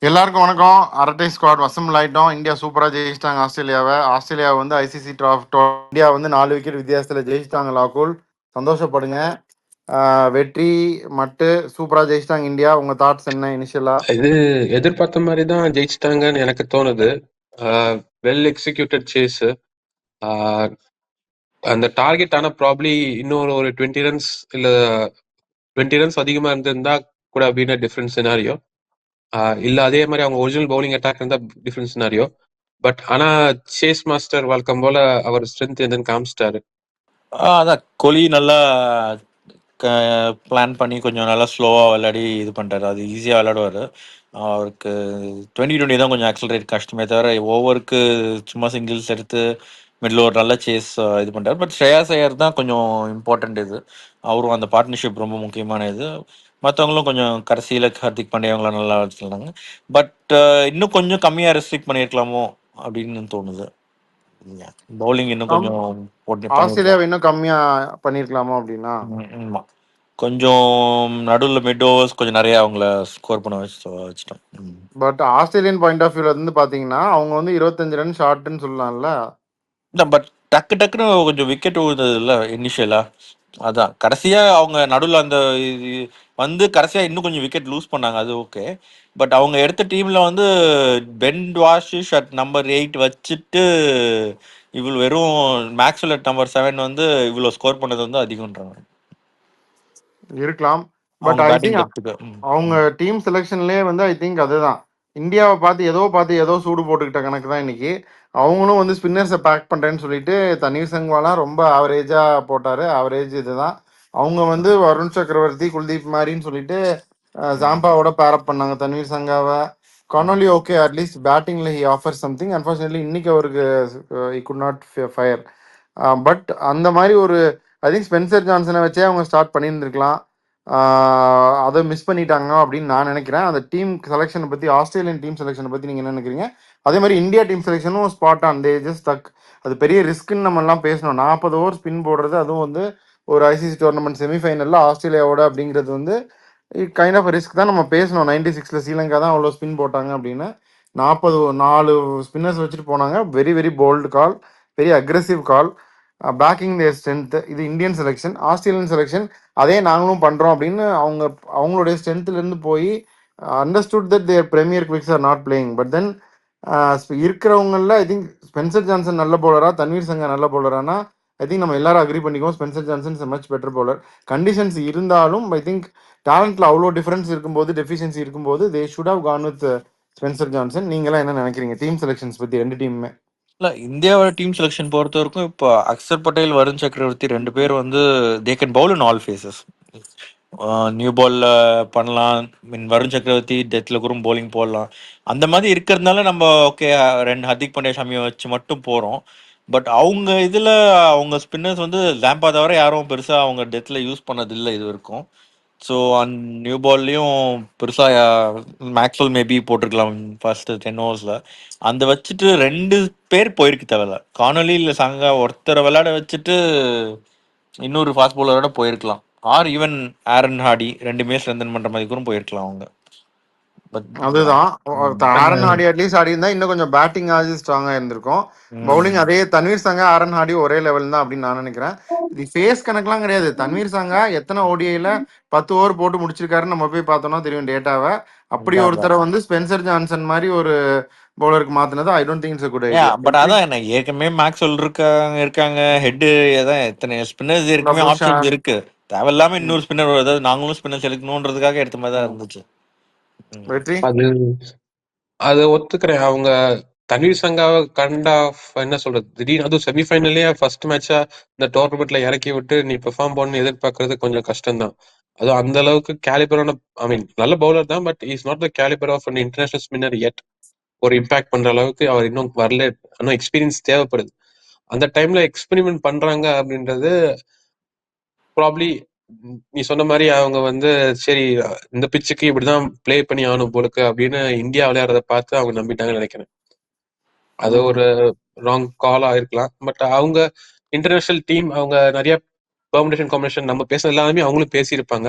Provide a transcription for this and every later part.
எல்லாருக்கும் வணக்கம். அரட்டை ஸ்குவாட் வசம் ஆயிட்டோம். இந்தியா சூப்பராக ஜெயிச்சிட்டாங்க ஆஸ்திரேலியாவை. ஆஸ்திரேலியா வந்து ஐசிசி இந்தியா வந்து 4 விக்கெட் வித்தியாசத்தில் ஜெயிச்சிட்டாங்க. லாகுல் சந்தோஷப்படுங்க. வெற்றி மட்டு சூப்பராக ஜெயிச்சிட்டாங்க இந்தியா. உங்க தாட்ஸ் என்ன இனிஷியலா? இது எதிர்பார்த்த மாதிரி தான் ஜெயிச்சிட்டாங்கன்னு எனக்கு தோணுது. Well executed chase. அந்த டார்கெட் ஆனா ப்ராப்ளி இன்னொரு ஒரு 20 ரன்ஸ் இல்ல 20 ரன்ஸ் அதிகமா இருந்திருந்தா கூட அப்படின்னு டிஃப்ரெண்ட் சினாரியோ. இல்ல அதே மாதிரி அவங்க ஒரிஜினல் பவுலிங் அட்டாக் இருந்தா டிஃப்ரெண்ட் சினாரியோ. பட் ஆனா சேஸ் மாஸ்டர் வழக்கம் போல அவர் ஸ்ட்ரென்த் என்னன்னு காமிச்சிட்டாரு. அதான் கோலி நல்லா பிளான் பண்ணி கொஞ்சம் நல்லா ஸ்லோவாக விளையாடி இது பண்ணிட்டாரு. அது ஈஸியாக விளையாடுவார். அவருக்கு 2020 தான் கொஞ்சம் ஆக்சலரேட் கஷ்டமே தவிர ஓவருக்கு சும்மா சிங்கிள்ஸ் எடுத்து மிடில் ஒரு நல்ல சேஸ் இது பண்ணிட்டார். பட் ஸ்ரேயாஸ் ஐயர் தான் கொஞ்சம் இம்பார்ட்டன்ட். இது அவரும் அந்த பார்ட்னர்ஷிப் ரொம்ப முக்கியமான இது. மற்றவங்களும் கொஞ்சம் கடைசியில் ஹார்திக் பாண்டியாவங்களாம் நல்லா வச்சுருந்தாங்க. பட் இன்னும் கொஞ்சம் கம்மியாக ரெஸ்ட்ரிக்ட் பண்ணியிருக்கலாமோ அப்படின்னு தோணுது. பவுலிங் இன்னும் கொஞ்சம் ஆஸ்திரேலியாவை இன்னும் கம்மியா பண்ணிருக்கலாமோ அப்படின்னா ஆமா, கொஞ்சம் நடுவில் மிட் ஓவர்ஸ் கொஞ்சம் நிறைய அவங்கள ஸ்கோர் பண்ண வச்சுட்டோம். பட் ஆஸ்திரேலியன் பாயிண்ட் ஆஃப் வியூல இருந்து பாத்தீங்கன்னா அவங்க வந்து 25 ரன் ஷார்ட்னு சொல்லலாம்ல. இல்லை, பட் டக்குன்னு கொஞ்சம் விக்கெட் விழுந்தது இல்லை இனிஷியலா. அதான் கடைசியா அவங்க நடுவில் அந்த வந்து கடைசியா இன்னும் கொஞ்சம் விக்கெட் லூஸ் பண்ணாங்க. அது ஓகே. பட் அவங்க எடுத்த டீம்ல வந்து பென் வாஷிஷ் அட் நம்பர் 8 வச்சுட்டு இவ்வளவு வெறும் மேக்ஸ்வெல் அட் நம்பர் 7 வந்து இவ்வளவு ஸ்கோர் பண்ணது வந்து அதிகம்ன்றாங்க. இருக்கலாம். பட் ஐ திங்க் அவங்க டீம் செலெக்ஷன்லேயே வந்து ஐ திங்க் அதுதான் இந்தியாவை பார்த்து ஏதோ சூடு போட்டுக்கிட்ட கணக்கு தான் இன்னைக்கு. அவங்களும் வந்து ஸ்பின்னர்ஸை பேக் பண்ணுறேன்னு சொல்லிட்டு தண்ணீர் சங்வாலாம் ரொம்ப ஆவரேஜாக போட்டார். ஆவரேஜ் இதுதான். அவங்க வந்து வருண் சக்கரவர்த்தி, குல்தீப் மாதிரின்னு சொல்லிட்டு ஜாம்பாவோட பேரப் பண்ணாங்க தன்வீர் சங்காவை. கானோலி ஓகே, அட்லீஸ்ட் பேட்டிங்கில் ஹி ஆஃபர் சம்திங். அன்ஃபார்ச்சுனேட்லி இன்னைக்கு அவருக்கு he could not fire. But அந்த மாதிரி ஒரு ஐ திங்க் ஸ்பென்சர் ஜான்சனை வச்சே அவங்க ஸ்டார்ட் பண்ணியிருந்துருக்கலாம். அதை மிஸ் பண்ணிட்டாங்க அப்படின்னு நான் நினைக்கிறேன். அந்த டீம் செலெக்ஷனை பற்றி, ஆஸ்திரேலியன் டீம் செலெக்ஷனை பற்றி நீங்கள் என்ன நினைக்கிறீங்க? அதே மாதிரி இந்தியா டீம் செலெக்ஷனும் spot on. They just took. அது பெரிய ரிஸ்க்குன்னு நம்ம எல்லாம் பேசணும். 40 ஓவர் ஸ்பின் போடுறது, அதுவும் வந்து ஒரு ஐசிசி டோர்னமெண்ட் செமிஃபைனலில் ஆஸ்திரேலியாவோட அப்படிங்கிறது வந்து கைண்ட் ஆஃப் ரிஸ்க் தான் நம்ம பேசணும். 96ல் ஸ்ரீலங்கா தான் அவ்வளோ ஸ்பின் போட்டாங்க அப்படின்னு. 4 ஸ்பின்னர்ஸ் வச்சுட்டு போனாங்க. Very very bold call, very aggressive call, backing their strength. இது இந்தியன் செலெக்ஷன். ஆஸ்திரேலியன் செலெக்ஷன் அதே நாங்களும் பண்ணுறோம் அப்படின்னு அவங்களுடைய ஸ்ட்ரென்த்லேருந்து போய் understood that their premier quicks are not playing. But then இருக்கிறவங்களில் ஐ திங்க் ஸ்பென்சர் ஜான்சன் நல்ல பவுலரா, தன்வீர் சங்கா நல்ல பவுலரானா ஐ திங்க் நம்ம எல்லாரும் அக்ரி பண்ணிக்குவோம் Spencer Johnson is much better bowler. Conditions இருந்தாலும் ஐ திங்க் டேலண்ட்ல அவ்வளோ டிஃபரன்ஸ் இருக்கும்போது, டெஃபிஷியன்சி இருக்கும்போது they should have gone with Spencer Johnson. நீங்களாம் என்ன நினைக்கிறீங்க டீம் செலெக்ஷன்ஸ் பற்றி ரெண்டு டீமுமே? இல்லை, இந்தியாவோட டீம் செலெக்ஷன் பொறுத்த வரைக்கும் இப்போ அக்ஷர் பட்டேல், வருண் சக்கரவர்த்தி 2 பேர் வந்து they can bowl in all phases. New பால்ல பண்ணலாம். வருண் சக்கரவர்த்தி டெத்தில் கூட பவுலிங் போடலாம். அந்த மாதிரி இருக்கிறதுனால நம்ம ஓகே 2 ஹர்திக் பாண்டியா, ஷமியை வச்சு மட்டும் போகிறோம். பட் அவங்க இதில் அவங்க ஸ்பின்னர்ஸ் வந்து லேம்பா தவிர யாரும் பெருசாக அவங்க டெத்தில் யூஸ் பண்ணதில்லை இது வரைக்கும். ஸோ நியூ பால்லையும் பெருசாக மேக்ஸ்வெல் மேபி போட்டிருக்கலாம் ஃபர்ஸ்ட் 10 ஓவர்ஸில். அந்த வச்சுட்டு 2 பேர் போயிருக்கு தேவையில்ல. கானொலி இல்லை சங்கா ஒருத்தரை விளையாட வச்சுட்டு இன்னொரு ஃபாஸ்ட் பவுலரோட போயிருக்கலாம். ஆர் ஈவன் ஆரன் ஹார்டி 2மே ஸ்ட்ரென்தன் பண்ற மாதிரி கூட போயிருக்கலாம் அவங்க. அதுதான் ஆரன் ஹார்டி அட்லீஸ்ட் ஆடி இருந்தா இன்னும் கொஞ்சம் பேட்டிங் ஆகி ஸ்ட்ராங்கா இருந்திருக்கும். பவுலிங் அதே தன்வீர் சங்கா, ஆரன் ஹார்டி ஒரே லெவல் தான் அப்படின்னு நான் நினைக்கிறேன். இது ஃபேஸ் கணக்கெல்லாம் கிடையாது. தன்வீர் சங்கா எத்தனை ஓடிஐல 10 ஓவர் போட்டு முடிச்சிருக்காருன்னு நம்ம போய் பார்த்தோம்னா தெரியும் டேட்டாவை. அப்படி ஒருத்தரை வந்து ஸ்பென்சர் ஜான்சன் மாதிரி ஒரு பவுலருக்கு மாத்தினது I don't think it's a good idea. But அதான் என்ன ஏற்கனவே மேக்ஸ்வெல் இருக்காங்க ஹெட், அதான் எத்தனை ஸ்பின்னர்ஸ் ஏற்கனவே ஆப்ஷன்ஸ் இருக்கு. தேவையில்லாம இன்னொரு ஸ்பின்னர், அதாவது நாங்களும் ஸ்பின்னர்ஸ் எடுக்கணுன்றதுக்காக எடுத்த மாதிரி தான் இருந்துச்சு. அது ஒத்துக்கிறேன். அவங்க தன்வீர் சங்காவை கண்டா என்ன சொல்றது, திடீர்னு அதுவும் செமிஃபைனல்லே ஃபர்ஸ்ட் மேட்சா இந்த டோர்னமெண்ட்ல இறக்கி விட்டு நீ பெர்ஃபார்ம் பண்ணு எதிர்பார்க்கறது கொஞ்சம் கஷ்டம் தான். அதுவும் அந்த அளவுக்கு கேலிபரான, ஐ மீன் நல்ல பவுலர் தான், but is not the calibre of an international spinner yet. ஒரு இம்பாக்ட் பண்ற அளவுக்கு அவர் இன்னும் வரல. இன்னும் எக்ஸ்பீரியன்ஸ் தேவைப்படுது. அந்த டைம்ல எக்ஸ்பெரிமெண்ட் பண்றாங்க அப்படின்றது ப்ராப்ளி நீ சொன்ன மாதிரி அவங்க வந்து சரி இந்த பிச்சுக்கு இப்படிதான் பிளே பண்ணி ஆகணும் போலுக்கு அப்படின்னு இந்தியா விளையாடுறத பார்த்து அவங்க நம்பிட்டாங்கன்னு நினைக்கிறேன். அது ஒரு ராங் காலா இருக்கலாம். பட் அவங்க இன்டர்நேஷனல் டீம் அவங்க நிறைய பெர்முடேஷன் காம்பினேஷன் நம்ம பேசுறது எல்லாருமே அவங்களும் பேசியிருப்பாங்க.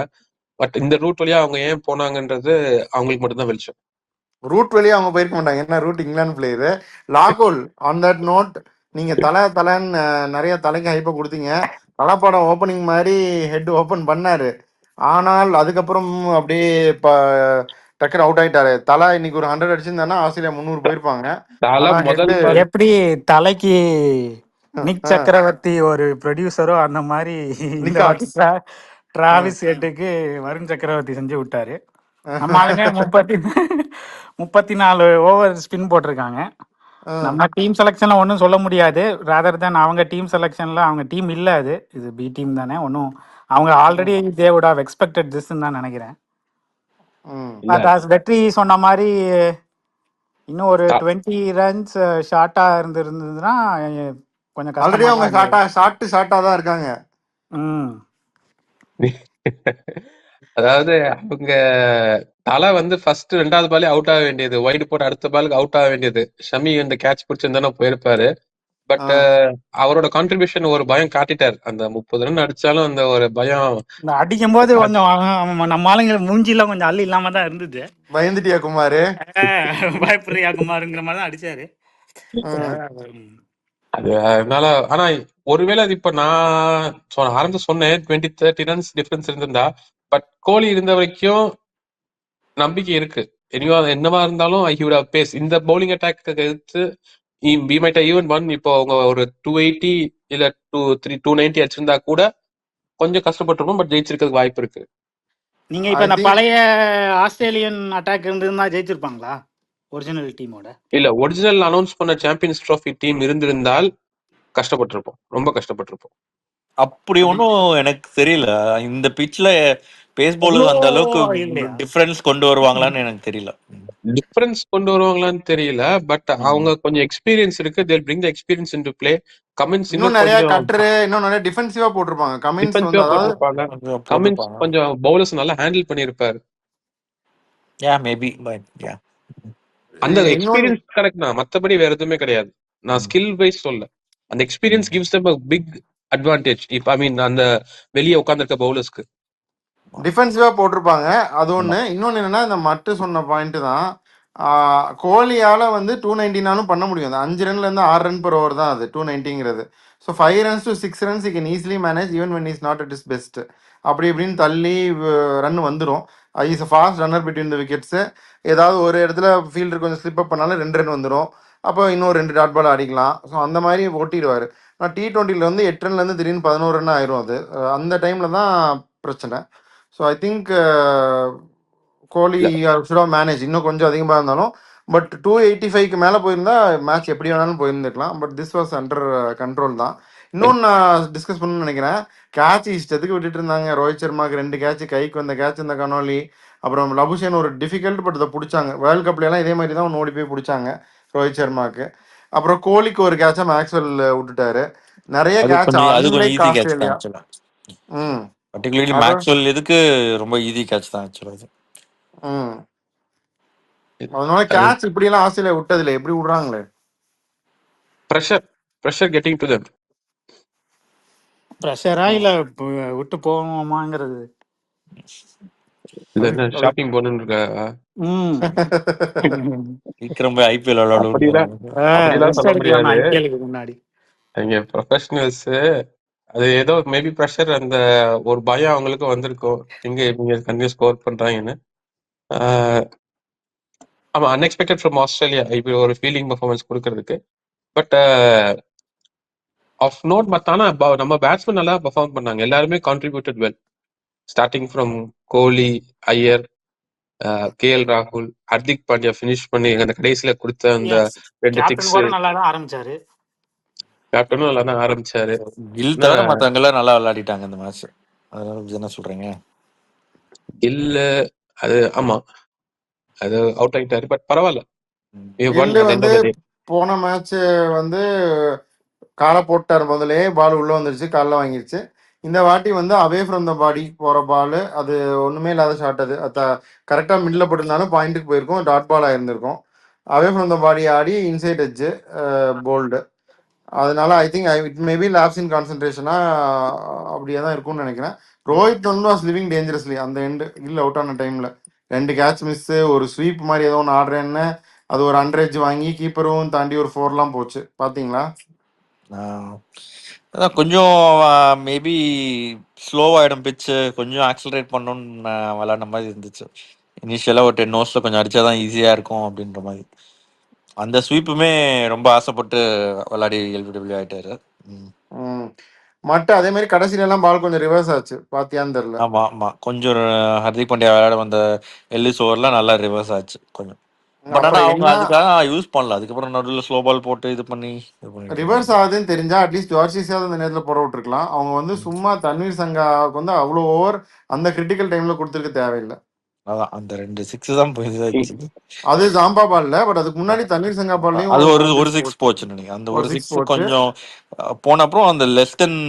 பட் இந்த ரூட் வழியா அவங்க ஏன் போனாங்கன்றது அவங்களுக்கு மட்டும்தான் வெளிச்சம். ரூட் வழியா அவங்க போயிருக்க மாட்டாங்க, ஏன்னா ரூட் இங்கிலாந்து பிளேயரு. லாகோல் ஆன் தட் நோட், நீங்க தலைன்னு நிறைய தலைக்கு ஹைப்பை கொடுத்தீங்க. தலப்படம் ஓப்பனிங் மாதிரி ஹெட் ஓப்பன் பண்ணாரு, ஆனால் அதுக்கப்புறம் அப்படியே இப்போ டக்கர் அவுட் ஆயிட்டாரு. தலா இன்னைக்கு ஒரு 100 அடிச்சிருந்தானா ஆஸ்திரேலியா 300 போயிருப்பாங்க. தல ஆனா முதல் ஹெட் பால் எப்படி தலைக்கு நிக் சக்கரவர்த்தி ஒரு ப்ரொடியூசரோ அந்த மாதிரி இந்த வாட்டி நிக்காக்ஸ் டிராவிஸ் ஹெட்டுக்கு வருண் சக்கரவர்த்தி செஞ்சு விட்டாரு. நம்ம ஆளுங்க 34 ஓவர் ஸ்பின் போட்டிருக்காங்க. நம்ம டீம் செலெக்ஷன்ல ஒன்றும் சொல்ல முடியாது. ராதர் தான் அவங்க டீம் செலெக்ஷன்ல அவங்க டீம் இல்லை, அது இது பி டீம் தானே. ஒன்றும் அவங்க already they would have expected திஸ்ன்னு தான் நினைக்கிறேன். இல்ல பட் as வெற்றி சொன்ன மாதிரி இன்னும் ஒரு 20 ரன்ஸ் ஷார்ட்டா இருந்திருந்ததுன்னா கொஞ்சம் ஆல்ரெடி கஷ்டமா அவங்க தான் ஷார்ட்டா தான் இருக்காங்க. ம் அதாவது அவங்க தலை வந்து ஃபர்ஸ்ட் 2வது பாலே அவுட் ஆக வேண்டியது, வைடு போட்டு அடுத்த பாலுக்கு அவுட் ஆக வேண்டியது. ஷமி இந்த கேட்ச் பிடிச்சிருந்தானே போயிருப்பாரு. பட் அவரோட கான்ட்ரிபியூஷன் ஒரு பயம் காட்டிட்டார். அந்த 30 ரன் அடிச்சாலும் அந்த ஒரு பயம் இந்த அடிக்கும் போது கொஞ்சம் நம்ம ஆளுங்க மூஞ்சிலாம் கொஞ்சம் அள்ளி இல்லாம தான் இருந்தது. பயந்துட்டியா குமாரு? பயப்படுறியா குமாருங்கிற மாதிரி தான் அடிச்சாரு. அது அதனால ஆனா ஒருவேளை அது இப்ப நான் ஆரம்ப சொன்னேன் 20-30 ரன்ஸ் டிஃபரன்ஸ் இருந்திருந்தா, பட் கோலி இருந்த வரைக்கும் நம்பிக்கை இருக்கு. என்னவா இருந்தாலும் he would have pace. இந்த பவுலிங் அட்டாக் எடுத்து we might have even won. இப்போ அவங்க ஒரு 280 இல்ல 290 அடிச்சிருந்தா கூட கொஞ்சம் கஷ்டப்பட்டிருப்போம், பட் ஜெயிச்சிருக்கிறதுக்கு வாய்ப்பு இருக்கு. நீங்க இப்ப இந்த பழைய ஆஸ்திரேலியன் அட்டாக் இருந்திருந்தா ஜெயிச்சிருப்பாங்களா ஒரிஜினல் டீமோட? இல்ல, ஒரிஜினல் அனௌன்ஸ் பண்ண சாம்பியன்ஸ் ட்ராஃபி டீம் இருந்திருந்தால் கஷ்டப்பட்டிருப்போம், ரொம்ப கஷ்டப்பட்டிருப்போம். அப்படி ஒன்றும் எனக்கு தெரியல. இந்த பிட்ச்ல பேஸ் பவுலர் அந்த அளவுக்கு டிஃபரன்ஸ் கொண்டு வருவாங்களான்னு எனக்கு தெரியல. டிஃபரன்ஸ் கொண்டு வருவாங்களான்னு தெரியல, பட் அவங்க கொஞ்சம் எக்ஸ்பீரியன்ஸ் இருக்கு. they'll bring the experience into play. Cummins இன்னும் நிறைய கட்டரு, இன்னும் நிறைய டிஃபென்சிவா போட்டிருப்பாங்க. கமின்ஸ் வந்து கமின்ஸ் கொஞ்சம் பவுலர்ஸ் நல்லா ஹேண்டில் பண்ணிருப்பாரு. மேபி பட் அந்த எக்ஸ்பீரியன்ஸ் கரெக்ட் தான், மத்தபடி வேற எதுவுமே கிடையாது. நான் ஸ்கில் வைஸ் சொல்ல, அந்த experience gives them a big advantage. இப்ப ஐ மீன் அந்த வெளியே உட்கார்ந்திருக்க பவுலர்ஸ்க்கு டிஃபென்சிவா போட்டிருப்பாங்க. அது ஒண்ணு. இன்னொன்னு என்னன்னா, இந்த மட்டு சொன்ன பாயிண்ட் தான். கோலியால வந்து 290 பண்ண முடியும். அந்த 5 ரன்ல இருந்து 6 ரன் per over தான் அது 290ங்கிறது. So 5 runs to 6 runs he can easily manage even when he's not at his best. அப்படி இப்படின்னு தள்ளி ரன் வந்துடும். Is a fast runner between the wickets. ஏதாவது ஒரு இடத்துல ஃபீல்டர் கொஞ்சம் ஸ்லிப் அப் பண்ணாலும் 2 ரன் வந்துடும். அப்போ இன்னும் 2 டாட் பால் அடிக்கலாம். ஸோ அந்த மாதிரி ஓட்டிடுவார். ஆனால் T20 வந்து 8 ரன்லேருந்து திடீர்னு 11 ரன் ஆயிரும். அது அந்த டைமில் தான் பிரச்சனை. So I think Kohli should have manage இன்னும் கொஞ்சம் அதிகமாக இருந்தாலும். பட் 285க்கு மேலே போயிருந்தா மேட்ச் எப்படி வேணாலும் போயிருந்துருக்கலாம். But this was under control தான். இன்னொன்று நான் டிஸ்கஸ் பண்ணணும்னு நினைக்கிறேன். கேட்ச் இஷ்டத்துக்கு விட்டுட்டு இருந்தாங்க. ரோஹித் சர்மாவுக்கு 2 கேட்ச், கைக்கு வந்த கேட்ச் இந்த கனோலி. அப்புறம் லபுஷேன் ஒரு டிஃபிகல்ட் பட் இதை பிடிச்சாங்க. வேர்ல்டு கப்லாம் இதே மாதிரி தான் ஒன்று ஓடி போய் பிடிச்சாங்க ரோஹித் சர்மாவுக்கு. அப்புறம் கோலிக்கு ஒரு கேட்சை மேக்ஸ்வெல் விட்டுட்டாரு. நிறைய கேட்ச் ஆஸ்திரேலியா. பர்టిక్యులர்லி மேக்ஸ்வெல் எதுக்கு ரொம்ப ஈஸி கேட்ச் தான் ஆக்சுவலா இது. அதனால கேட்ச் இப்படி எல்லாம் ஆஸ்திரேலியா விட்டதில்லை. எப்படி விடுறாங்களே? Pressure getting to them. பிரஷரா இல்ல விட்டு போவோமாங்கிறது. இல்ல ஷாப்பிங் போணும்னு இருக்கா? விக்ரம் போய் ஐபிஎல் முன்னாடி இங்க ப்ரொஃபஷனல்ஸ் அது ஏதோ மேபி ப்ரெஷர், அந்த ஒரு பயம் அவங்களுக்கு வந்திருக்கும், எங்க இவங்க கண்டினியூ ஸ்கோர் பண்றாங்கன்னு. ஆமா, அன்எக்ஸ்பெக்டட் ஃப்ரம் ஆஸ்திரேலியா இப்படி ஒரு ஃபீல்டிங் பெர்ஃபார்மன்ஸ் கொடுக்கறதுக்கு. பட் ஆஃப் நோட் ஆனா நம்ம பேட்ஸ்மேன் நல்லா பெர்ஃபார்ம் பண்ணாங்க. எல்லாருமே contributed well. Starting from Kohli, Iyer, KL ராகுல், ஹர்திக் பாண்டியா ஃபினிஷ் பண்ணி அந்த கடைசியில கொடுத்த அந்த 2 சிக்ஸ். நல்லா தான் ஆரம்பிச்சாரு. கேப்டனும் நல்லா தான் ஆரம்பிச்சாரு. கில் தவிர மத்தவங்க எல்லாம் நல்லா விளையாடிட்டாங்க இந்த மேட்ச். அதனால என்ன சொல்றீங்க? கில் அது ஆமா, அது அவுட் ஆயிட்டாரு. பட் பரவாயில்ல. வந்து போன மேட்ச் வந்து காலை போட்டார். முதலே பால் உள்ள வந்துருச்சு, காலில் வாங்கிருச்சு. இந்த வாட்டி வந்து அவே ஃப்ரம் த பாடி போகிற பால், அது ஒன்றுமே இல்லாத ஷாட். அது கரெக்டாக மிடில் போட்டிருந்தாலும் பாயிண்ட்டுக்கு போயிருக்கும், dot ball ஆயிருந்திருக்கும். Away from the body Aadi inside edge bowled. அதனால I think it maybe lapse in கான்சன்ட்ரேஷனா அப்படியே தான் இருக்கும்னு நினைக்கிறேன். ரோஹித் வந்து வாஸ் லிவிங் டேஞ்சரஸ்லி அந்த எண்டு இல்லை அவுட் ஆன டைமில். 2 கேட்ச் மிஸ், ஒரு ஸ்வீப் மாதிரி ஏதோ ஒன்று ஆடுறேன்னு அது ஒரு அண்டரேஜ் வாங்கி கீப்பரும் தாண்டி ஒரு 4லாம் போச்சு பாத்தீங்களா? அதான் கொஞ்சம் மேபி ஸ்லோவாகிடும் பிச்சு, கொஞ்சம் ஆக்சலரேட் பண்ணணும்னு விளாட்ற மாதிரி இருந்துச்சு. இனிஷியலாக ஒரு 10 ஓவர்ஸில் கொஞ்சம் அடிச்சாதான் ஈஸியாக இருக்கும் அப்படின்ற மாதிரி. அந்த ஸ்வீப்புமே ரொம்ப ஆசைப்பட்டு விளையாடி எல்பிடபிள்யூ ஆயிட்டாரு. மட்டும் அதே மாதிரி கடைசியில எல்லாம் பால் கொஞ்சம் ரிவர்ஸ் ஆச்சு, பாத்தியான்னு தெரியல. ஆமா ஆமா, கொஞ்சம் ஹர்திக் பாண்டியா விளையாட வந்த எல்லிஸ் ஓவர்லாம் நல்லா ரிவர்ஸ் ஆச்சு கொஞ்சம். பட் ஆனால் அவங்க அதுக்காக யூஸ் பண்ணல. அதுக்கப்புறம் நடுவில் ஸ்லோ பால் போட்டு இது பண்ணி ரிவர்ஸ் ஆகுதுன்னு தெரிஞ்சா அட்லீஸ்ட் ஜார்ஜிஸாவது அந்த நேரத்தில் போட விட்டுருக்கலாம். அவங்க வந்து சும்மா தன்வீர் சங்காவுக்கு வந்து அவ்வளோ ஓவர் அந்த கிரிட்டிக்கல் டைம்ல கொடுத்துருக்க தேவையில்லை. அதான் அந்த 2 6 தான் போயிடுச்சு. அது ஜாம்பா பால்ல, பட் அதுக்கு முன்னாடி தன்வீர் சங்கா பால்லையும் அது ஒரு 6 போச்சு நினைக்கிறேன். அந்த ஒரு 6 கொஞ்சம் போன அப்புறம் அந்த லெஸ் தென்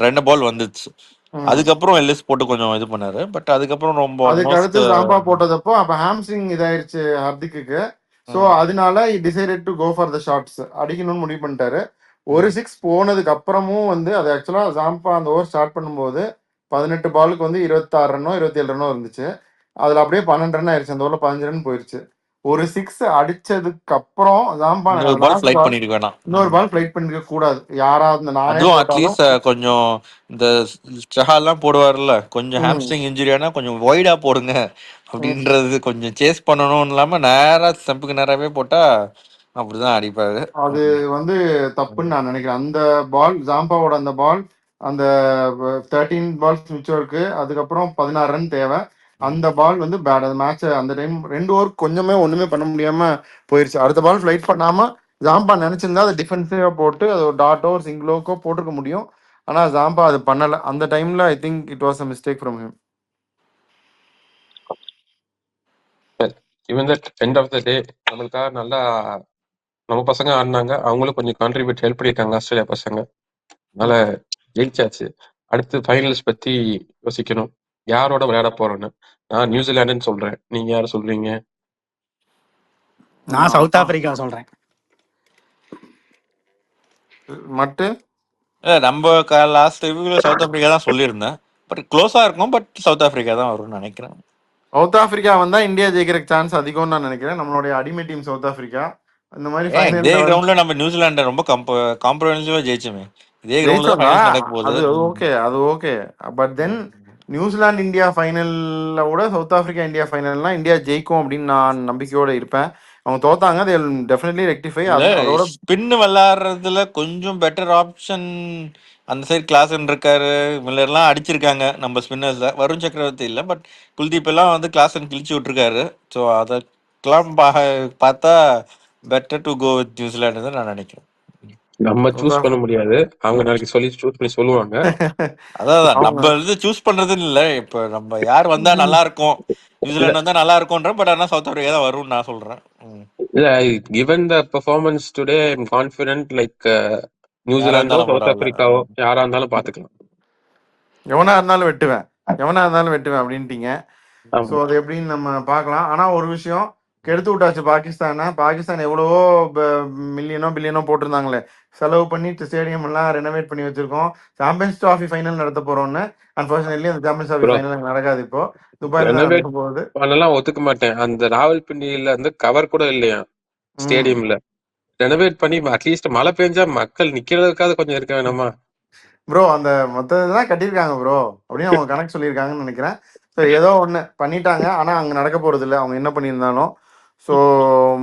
2 பால் வந்துச்சு. அதுக்கப்புறம் எல்எஸ் போட்டு கொஞ்சம் இது பண்ணாரு. பட் அதுக்கப்புறம் ரொம்ப அதுக்கு அடுத்து ஜாம்பா போட்டதப்போ அப்ப ஹாம்ஸ்ட்ரிங் இதாயிருச்சு ஹர்திக்கு. ஸோ அதனால decided to go for the shots, அடிக்கணும்னு முடிவு பண்ணிட்டாரு. ஒரு 6 போனதுக்கு அப்புறமும் வந்து அது ஆக்சுவலா ஜாம்பா அந்த ஓவர் ஸ்டார்ட் பண்ணும்போது 18 பாலுக்கு வந்து 26 ரன்னோ 27 ரன்னோ இருந்துச்சு. அதுல அப்படியே 12 ரன் ஆயிருச்சு. அந்த ஓவர்ல 15 ரன் போயிருச்சு. ஒரு 6 அடிச்சதுக்கு அப்புறம் ஜாம்பா இன்னொரு பால் ஃளைட் பண்ணிருக்க வேணாம். இன்னொரு பால் ஃளைட் பண்ணிருக்க கூடாது. யாராவது நானே அட்லீஸ்ட் கொஞ்சம் இந்த சஹால்லாம் போடுவார்ல, கொஞ்சம் ஹாம்ஸ்ட்ரிங் இன்ஜுரியானா கொஞ்சம் வைடா போடுங்க அப்படின்றது, கொஞ்சம் சேஸ் பண்ணணும் இல்லாம நேரா ஸ்டம்புக்கு நேராவே போட்டா அப்படிதான் அடிப்பாரு. அது வந்து தப்புன்னு நான் நினைக்கிறேன். அந்த பால் ஜாம்பாவோட அந்த பால் அந்த 13 பால்ஸ் மிச்சம் இருக்கு, அதுக்கப்புறம் 16 ரன் தேவை. அந்த பால் வந்து பேட். அந்த மேட்ச் அந்த டைம் 2 ஓவர் கொஞ்சமே ஒண்ணுமே பண்ண முடியாம போயிருச்சு. அடுத்த பால் ஃபிளைட் பண்ணாம ஜாம்பா நினைச்சிருந்தா அதை டிஃபென்சிவா போட்டு அது ஒரு டாட்டோ ஒரு சிங்கிளோக்கோ போட்டிருக்க முடியும். ஆனா ஜாம்பா அது பண்ணல. அந்த டைம்ல I think it was a mistake from him. Even that end of the day நம்மளுக்காக நல்லா நம்ம பசங்க ஆடினாங்க. அவங்களும் கொஞ்சம் கான்ட்ரிபியூட் ஹெல்ப் பண்ணியிருக்காங்க ஆஸ்திரேலியா பசங்க. அதனால ஜெயிச்சாச்சு. அடுத்து ஃபைனல்ஸ் பத்தி யோசிக்கணும், யாரோட விளையாட போறோன்னு. நான் நியூசிலாண்டுன்னு சொல்றேன். நீங்க யாரும் சொல்றீங்க? நான் சவுத் ஆப்பிரிக்கா சொல்றேன். மட்டும் நம்ம லாஸ்ட் ரிவ்யூல சவுத் ஆப்பிரிக்கா தான் சொல்லியிருந்தேன். பட் க்ளோஸா இருக்கும். பட் சவுத் ஆப்பிரிக்கா தான் வரும்னு நினைக்கிறேன். சவுத் ஆப்பிரிக்கா வந்தா இந்தியா ஜெயிக்கிறதுக்கு சான்ஸ் அதிகம்னு நான் நினைக்கிறேன். நம்மளுடைய அடிமை டீம் சவுத் ஆப்பிரிக்கா. இந்த மாதிரி இதே கிரவுண்ட்ல நம்ம நியூசிலாண்டை ரொம்ப காம்ப்ரமைசிவா ஜெயிச்சோமே. இதே கிரவுண்ட்ல ஃபைனல்ஸ் நடக்க போகுது. அது okay. But then New Zealand India ஃபைனல்ல விட சவுத் ஆப்பிரிக்கா இந்தியா ஃபைனல்னா இந்தியா ஜெயிக்கும் அப்படின்னு நான் நம்பிக்கையோட இருப்பேன். அவங்க தோத்தாங்க, they will definitely rectify. அதோட ஸ்பின் விளையாடுறதுல கொஞ்சம் பெட்டர் ஆப்ஷன் அந்த சைடு கிளாசன் இருக்காரு. மில்லர்லாம் அடிச்சிருக்காங்க நம்ம ஸ்பின்னர்ஸ்ல. வருண் சக்கரவர்த்தி இல்லை, பட் குல்தீப் எல்லாம் வந்து கிளாசன் கிழிச்சு விட்டுருக்காரு. ஸோ அதெல்லாம் பார்த்தா better to go with New Zealand தான் நான் நினைக்கிறேன். நம்ம சூஸ் பண்ண முடியாது, அவங்க நாளைக்கு சொல்லி சூஸ் பண்ணி சொல்லுவாங்க. அதான் நம்ம வந்து சூஸ் பண்றதுன்னு இல்லை. இப்போ நம்ம யார் வந்தா நல்லா இருக்கும், நியூசிலாந்து வந்தா நல்லா இருக்கும்ன்ற. பட் ஆனால் சவுத் ஆப்பிரிக்கா தான் வரும்னு நான் சொல்றேன். இல்ல, given the performance today I am confident like நியூசிலாண்டோ சவுத் ஆப்பிரிக்காவோ யாரா இருந்தாலும் பாத்துக்கலாம். எவனா இருந்தாலும் வெட்டுவேன் அப்படின்ட்டீங்க. ஸோ அது எப்படின்னு நம்ம பார்க்கலாம். ஆனா ஒரு விஷயம் கெடுத்து விட்டாச்சு பாகிஸ்தான் எவ்வளவோ மில்லியனோ பில்லியனோ போட்டிருந்தாங்களே, செலவு பண்ணி ஸ்டேடியம் எல்லாம் ரெனோவேட் பண்ணி வச்சிருக்கோம். சாம்பியன்ஸ் ட்ராஃபி ஃபைனல் நடத்த போறோம்னு. அன்பார்ச்சுனேட்லி அந்த சாம்பியன்ஸ் ட்ராஃபி ஃபைனல் நடக்காது. இப்போ துபாயில நடக்க போகுது. அதெல்லாம் ஒத்துக்க மாட்டேன். அந்த ராவல்பிண்டியில வந்து கவர் கூட இல்லையா ஸ்டேடியம்ல. ரெனோவேட் பண்ணி அட்லீஸ்ட் மழை பெஞ்சா மக்கள் நிக்கிறதுக்காக கொஞ்சம் இருக்க வேணாமா ப்ரோ? அந்த மொத்ததான் கட்டியிருக்காங்க ப்ரோ அப்படின்னு அவங்க கணக்கு சொல்லியிருக்காங்கன்னு நினைக்கிறேன். ஸோ ஏதோ ஒன்று பண்ணிட்டாங்க. ஆனால் அங்கே நடக்க போகிறது இல்லை, அவங்க என்ன பண்ணியிருந்தாலும். ஸோ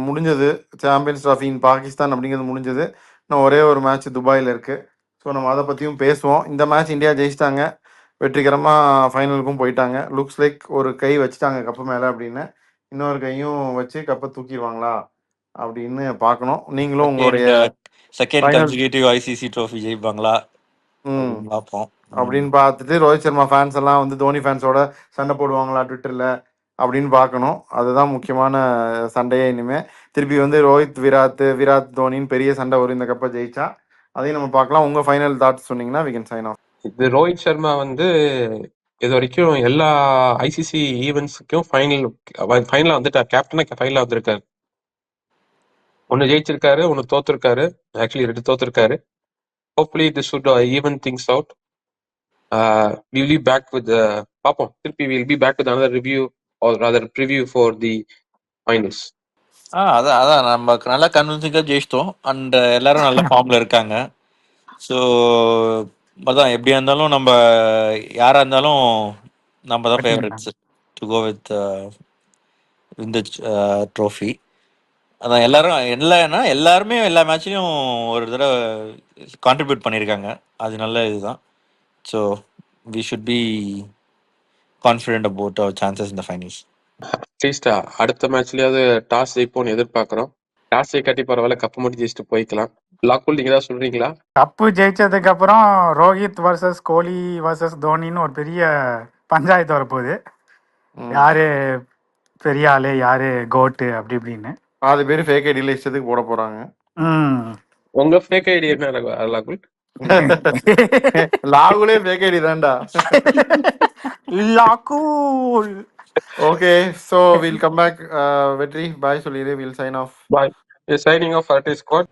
முடிஞ்சது சாம்பியன்ஸ் ட்ராஃபி இன் பாகிஸ்தான் அப்படிங்கிறது முடிஞ்சது. இன்னும் ஒரே ஒரு மேட்ச் துபாயில் இருக்குது. ஸோ நம்ம அதை பற்றியும் பேசுவோம். இந்த மேட்ச் இந்தியா ஜெயிச்சிட்டாங்க, வெற்றிகரமாக ஃபைனலுக்கும் போயிட்டாங்க. லுக்ஸ் லைக் ஒரு கை வச்சுட்டாங்க கப்பு மேலே அப்படின்னு. இன்னொரு கையும் வச்சு கப்பை தூக்கிடுவாங்களா அப்படின்னு பார்க்கணும். நீங்களும் உங்களுடைய செகண்ட் கன்சிக்யூட்டிவ் ஐசிசி ட்ரோஃபி ஜெயிப்பாங்களா பார்ப்போம் அப்படின்னு பார்த்துட்டு, ரோஹித் சர்மா ஃபேன்ஸ் எல்லாம் வந்து தோனி ஃபேன்ஸோட சண்டை போடுவாங்களா ட்விட்டர்ல அப்படின்னு பார்க்கணும். அதுதான் முக்கியமான சண்டையே. இனிமே திருப்பி வந்து விராட் தோனின்னு பெரிய சண்டை வரும் இந்த கப்பை ஜெயிச்சா. அதையும் நம்ம பார்க்கலாம். உங்க ஃபைனல் தாட்ஸ் சொன்னீங்கன்னா we can sign off. இது ரோஹித் சர்மா வந்து இது வரைக்கும் எல்லா ஐசிசி ஈவெண்ட்ஸுக்கும் ஃபைனலா வந்துட்டார். கேப்டனா ஃபைனலா வந்திருக்காரு. ஒன்னு ஜெயிச்சிருக்காரு, ஒன்னு தோத்துருக்காரு. ஆக்சுவலி 2 தோத்துருக்காரு. Hopefully this should even things out. We will be back with பார்ப்போம். திருப்பி we'll be back with another review or rather preview for the finals. அதான் அதான் நம்ம நல்லா கன்வின்சிங்காக ஜெயிச்சிட்டோம் அண்ட் எல்லாரும் நல்ல ஃபார்ம்ல இருக்காங்க. ஸோ அதான் எப்படியா இருந்தாலும் நம்ம யாரா இருந்தாலும் நம்ம தான் ஃபேவரட்ஸ் டு கோ வித் இந்த ட்ரோஃபி. அதான் எல்லாரும் எல்லாருமே எல்லா மேட்ச்லயும் ஒரு தடவை கான்ட்ரிபியூட் பண்ணியிருக்காங்க. அது நல்ல இதுதான். So we should be confident about our chances இந்த ஃபைனல்ஸ். அட்லீஸ்ட் அடுத்த மேட்ச்லயாவது டாஸ் ஜெயிப்போம்னு எதிர்பார்க்குறோம். டாஸ் ஜெயிக்காட்டி பரவாயில்ல, கப்பு மட்டும் ஜெயிச்சுட்டு போய்க்கலாம். லாக்குல் நீங்க ஏதாவது சொல்றீங்களா? கப்பு ஜெயிச்சதுக்கு அப்புறம் ரோஹித் வர்சஸ் கோலி வர்சஸ் தோனின்னு ஒரு பெரிய பஞ்சாயத்து வரப்போகுது. யாரு பெரிய ஆளு யாரு கோட்டு அப்படி இப்படின்னு. அது பேர் ஃபேக் ஐடியில இஷ்டத்துக்கு போட போறாங்க. உங்க ஃபேக் ஐடி என்ன லாகுல்? லாகுலே ஃபேக் ஐடி தான்டா. லாகுல். Okay, so we'll come back. Vetri, bye சொல்லிடு. We'll sign off. Bye. You're signing off Artist Squad.